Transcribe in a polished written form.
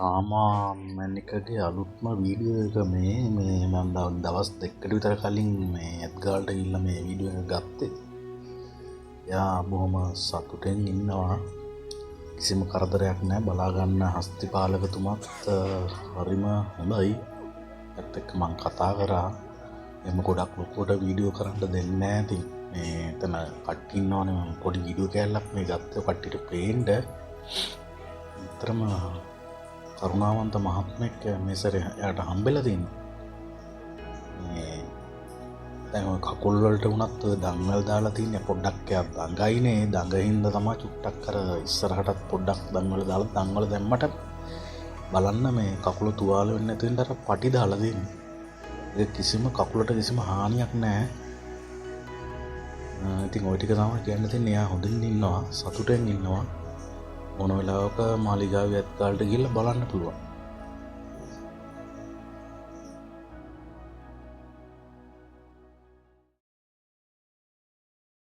සාමාන්‍යකගේ අලුත්ම වීඩියෝ එක මේ මම දවස් දෙකකට විතර කලින් මේ ඇත්ගාල්ට ගිහිල්ලා මේ වීඩියෝ එක ගත්තේ. එයා බොහොම සතුටෙන් ඉන්නවා. කිසිම කරදරයක් නැහැ. බලා ගන්න හස්තිපාලකතුමත් හරිම හොඳයි. ඒත් එක්ක මම කතා කරා. එම ගොඩක් ලොකුවට වීඩියෝ කරන්න දෙන්නේ නැහැ. ඉතින් මේ එතන කට්ටිය ඉන්නවනේ මම පොඩි වීඩියෝ කෑල්ලක් මේ ගත්තේ කට්ටියට පේන්න. විතරම කරුණාවන්ත මහත්මෙක් මේ සැරේ එයාට හම්බෙලා තියෙනවා. මේ දැන් ඔය කකුල් වලට උනත් ඔය දම්වැල් දාලා තින්නේ පොඩ්ඩක් එයා දඟයිනේ. දඟහින්ද තමයි චුට්ටක් අර ඉස්සරහටත් පොඩ්ඩක් දම්වැල් දාලා දම්වැල් දැම්මට බලන්න මේ කකුල තුවාල වෙන්නේ නැති වෙන්න අර පටි දාලා දෙන්නේ. ඒක කිසිම කකුලට කිසිම හානියක් නැහැ. ඉතින් ওই ටික තමයි කියන්න තියෙන්නේ. එයා හොඳින් ඉන්නවා, සතුටෙන් ඉන්නවා. මොන වෙලාවක මාලිගාවේ ඇත්ගාල්ට ගිහිල්ලා බලන්න පුළුවන්.